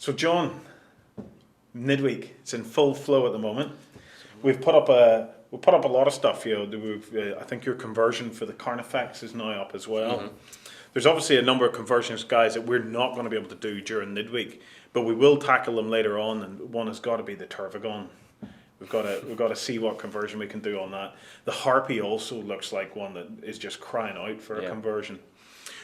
So John, midweek, it's in full flow at the moment. We've put up a lot of stuff. I think your conversion for the Carnifex is now up as well. Mm-hmm. There's obviously a number of conversions, guys, that we're not going to be able to do during midweek, but we will tackle them later on. And one has got to be the Turvagon. We've got to see what conversion we can do on that. The Harpy also looks like one that is just crying out for a conversion.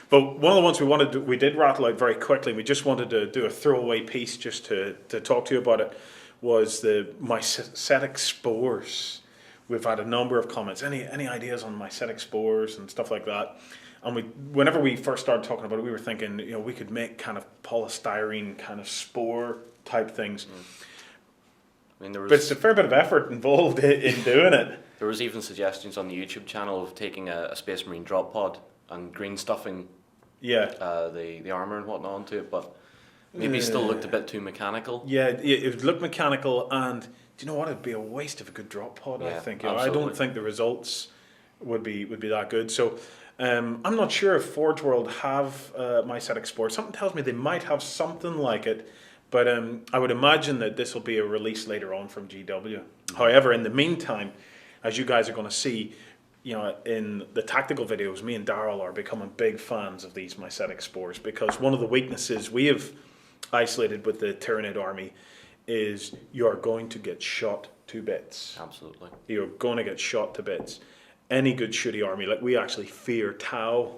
But one of the ones we did rattle out very quickly. We just wanted to do a throwaway piece just to talk to you about it. Was the Mycetic Spores. We've had a number of comments. Any ideas on Mycetic Spores and stuff like that? And whenever we first started talking about it, we were thinking, we could make kind of polystyrene kind of spore type things. I mean, But it's a fair bit of effort involved in doing it. There was even suggestions on the YouTube channel of taking a Space Marine drop pod and green stuffing the armor and whatnot onto it, but maybe still looked a bit too mechanical. Yeah, it would look mechanical, and do you know what? It'd be a waste of a good drop pod. I think. I don't think the results would be that good. So I'm not sure if Forge World have Mycetic Spore. Something tells me they might have something like it, but I would imagine that this will be a release later on from GW. However, in the meantime, as you guys are going to see, in the tactical videos, me and Daryl are becoming big fans of these Mycetic Spores, because one of the weaknesses we have isolated with the Tyranid army is you are going to get shot to bits. Absolutely. You're going to get shot to bits. Any good shooty army, like we actually fear Tau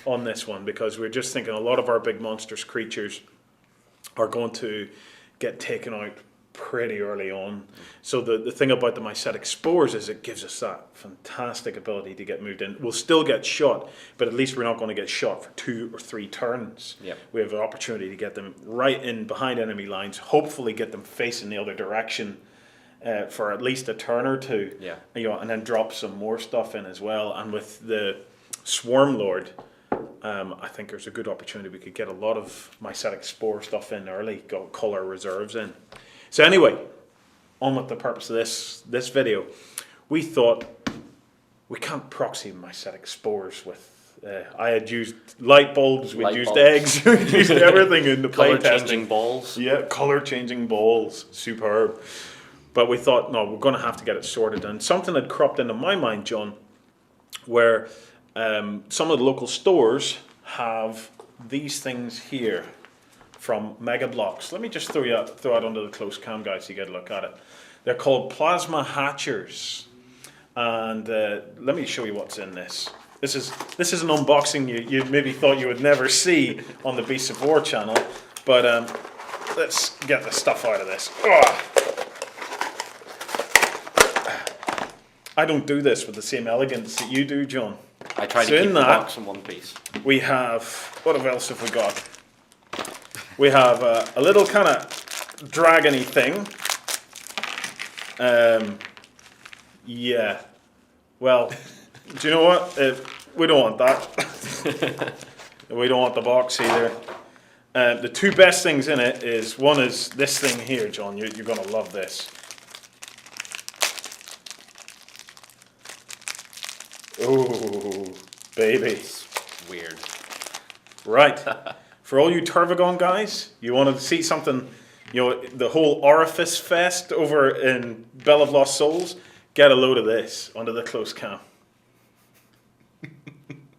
on this one, because we're just thinking a lot of our big monstrous creatures are going to get taken out pretty early on. So the thing about the Mycetic Spores is it gives us that fantastic ability to get moved in. We'll still get shot, but at least we're not going to get shot for 2 or 3 turns. Yep. We have an opportunity to get them right in behind enemy lines, hopefully get them facing the other direction for at least a turn or two. Yeah. And then drop some more stuff in as well. And with the Swarm Lord, I think there's a good opportunity we could get a lot of Mycetic Spore stuff in early, call our reserves in. So anyway, on with the purpose of this video. We thought we can't proxy Mycetic Spores with. I had used light bulbs, we'd used eggs, we'd used everything in the play testing. Color changing balls. Yeah, color changing balls, superb. But we thought, no, we're going to have to get it sorted. And something had cropped into my mind, John, where some of the local stores have these things here from Mega Blocks. Let me just throw out under the close cam, guys, so you get a look at it. They're called Plasma Hatchers. And let me show you what's in this. This is an unboxing you maybe thought you would never see on the Beasts of War channel. But let's get the stuff out of this. I don't do this with the same elegance that you do, John. I try to keep the box in one piece. We have, what else have we got? We have a little kind of dragon-y thing. Yeah. Well, do you know what? We don't want that. We don't want the box either. The 2 best things in it is, one is this thing here, John. You're going to love this. Oh, baby. It's weird. Right. For all you Turvagon guys, you want to see something, the whole Orifice Fest over in Bell of Lost Souls, get a load of this under the close cam.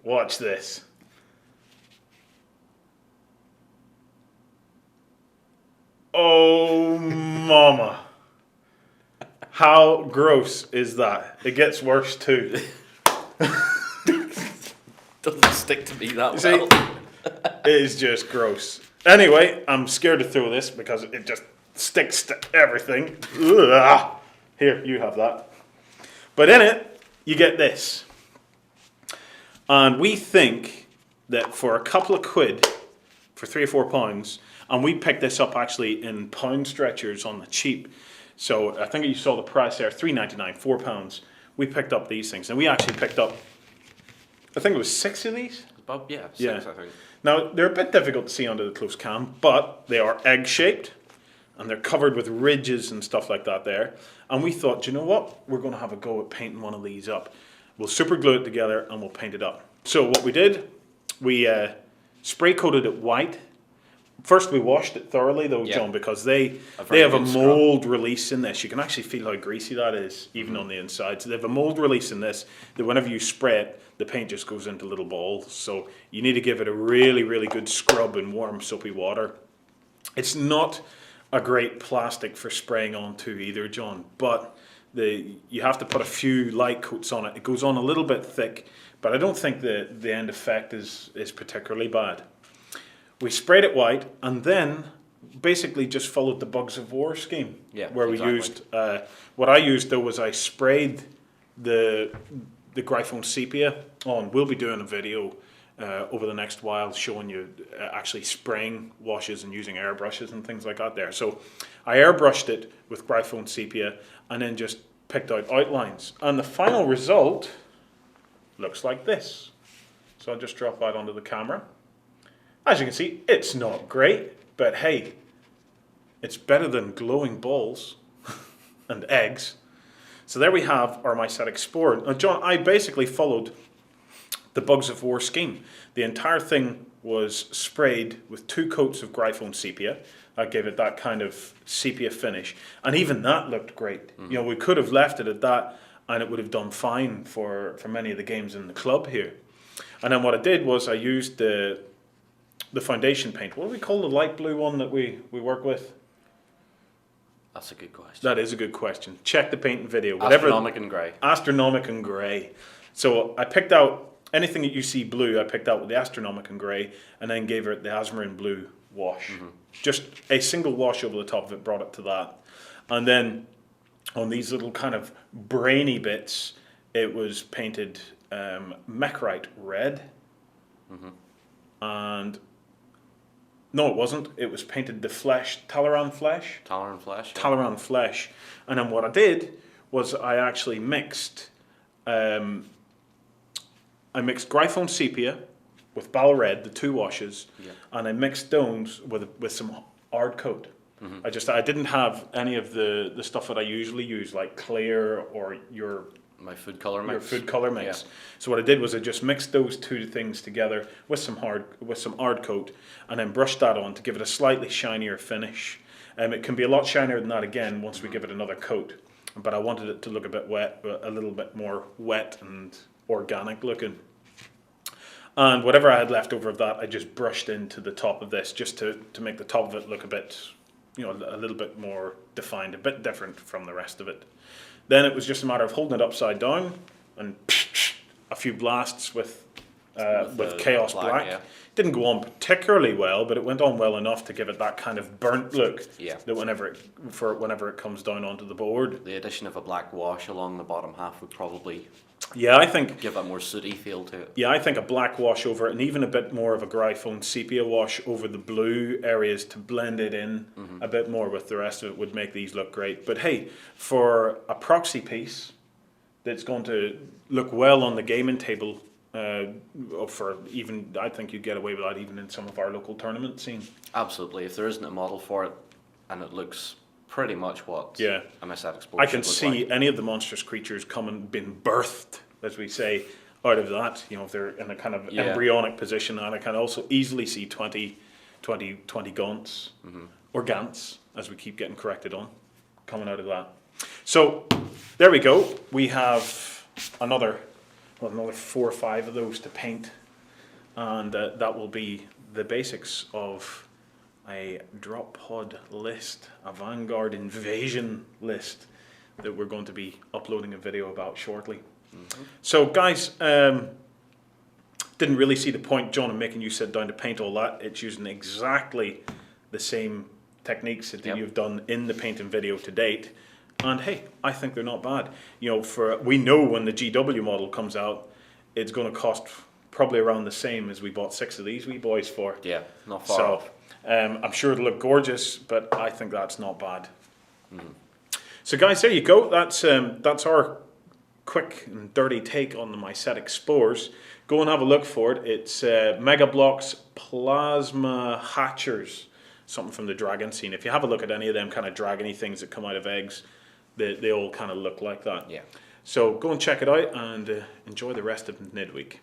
Watch this. Oh, mama. How gross is that? It gets worse too. Doesn't stick to me that See, well. it is just gross. Anyway, I'm scared to throw this because it just sticks to everything. Ugh. Here, you have that. But in it, you get this. And we think that for a couple of quid, for 3 or 4 pounds, and we picked this up actually in pound stretchers on the cheap. So I think you saw the price there, £3.99, £4. We picked up these things, and we actually picked up, I think it was 6 of these. About, 6, I think. Now, they're a bit difficult to see under the close cam, but they are egg-shaped, and they're covered with ridges and stuff like that there. And we thought, do you know what? We're going to have a go at painting one of these up. We'll super glue it together, and we'll paint it up. So what we did, we spray-coated it white, First, we washed it thoroughly, though, Yeah. John, because they very have a good scrub. mold release in this. You can actually feel how greasy that is, even on the inside. So they have a mold release in this that whenever you spray it, the paint just goes into little balls. So you need to give it a really, really good scrub in warm, soapy water. It's not a great plastic for spraying onto either, John, but you have to put a few light coats on it. It goes on a little bit thick, but I don't think the end effect is particularly bad. We sprayed it white and then basically just followed the Bugs of War scheme. Yeah, where exactly. we used, what I used though was I sprayed the Gryphone Sepia on. We'll be doing a video over the next while showing you actually spraying washes and using airbrushes and things like that there. So I airbrushed it with Gryphone Sepia and then just picked out outlines. And the final result looks like this. So I'll just drop that onto the camera. As you can see, it's not great, but hey, it's better than glowing balls and eggs. So there we have our Mycetic Spore. Now, John, I basically followed the Bugs of War scheme. The entire thing was sprayed with 2 coats of Gryphone Sepia. That gave it that kind of sepia finish. And even that looked great. You know, we could have left it at that and it would have done fine for many of the games in the club here. And then what I did was I used the foundation paint. What do we call the light blue one that we work with? That's a good question. That is a good question. Check the painting video. Astronomic and grey. Astronomic and grey. So I picked out anything that you see blue, I picked out with the Astronomic and grey and then gave it the Asmarine blue wash. Just a single wash over the top of it brought it to that. And then on these little kind of brainy bits, it was painted Mechrite red. And no, it wasn't. It was painted the flesh, Talaran flesh. Talaran flesh. Yeah. Talaran flesh. And then what I did was I actually mixed Gryphone Sepia with Bal Red, the 2 washes, and I mixed those with some hard coat. I didn't have any of the stuff that I usually use, like clear or My food colour mix. your food color mix. Yeah. So what I did was I just mixed those 2 things together with some hard coat, and then brushed that on to give it a slightly shinier finish. It can be a lot shinier than that again once we give it another coat, but I wanted it to look a bit wet, a little bit more wet and organic looking. And whatever I had left over of that, I just brushed into the top of this just to make the top of it look a bit, you know, a little bit more defined, a bit different from the rest of it. Then it was just a matter of holding it upside down and a few blasts with Chaos Black. Yeah. Didn't go on particularly well, but it went on well enough to give it that kind of burnt look. Yeah. That whenever it comes down onto the board. The addition of a black wash along the bottom half would probably Yeah, I think. give a more sooty feel to it. Yeah, I think a black wash over it, and even a bit more of a Gryphone Sepia wash over the blue areas to blend it in a bit more with the rest of it would make these look great. But hey, for a proxy piece that's going to look well on the gaming table, for even, I think you'd get away with that even in some of our local tournament scene. Absolutely. If there isn't a model for it and it looks pretty much what Yeah. a Mycetic Spore I can should look see like. any of the monstrous creatures being birthed, as we say, out of that. You know, if they're in a kind of embryonic position, and I can also easily see 20 gaunts, or gants, as we keep getting corrected on, coming out of that. So, there we go. We have another 4 or 5 of those to paint, and that will be the basics of a drop pod list, a Vanguard invasion list that we're going to be uploading a video about shortly. So guys, didn't really see the point, John, in making you sit down to paint all that. It's using exactly the same techniques that you've done in the painting video to date. And hey, I think they're not bad. You know, we know when the GW model comes out, it's going to cost probably around the same as we bought 6 of these wee boys for. Yeah, not far off. I'm sure it'll look gorgeous, but I think that's not bad. So guys, there you go. That's our quick and dirty take on the Mycetic Spores. Go and have a look for it. It's Mega Bloks Plasma Hatchers, something from the dragon scene. If you have a look at any of them kind of dragony things that come out of eggs, they all kind of look like that. Yeah. So go and check it out and enjoy the rest of midweek.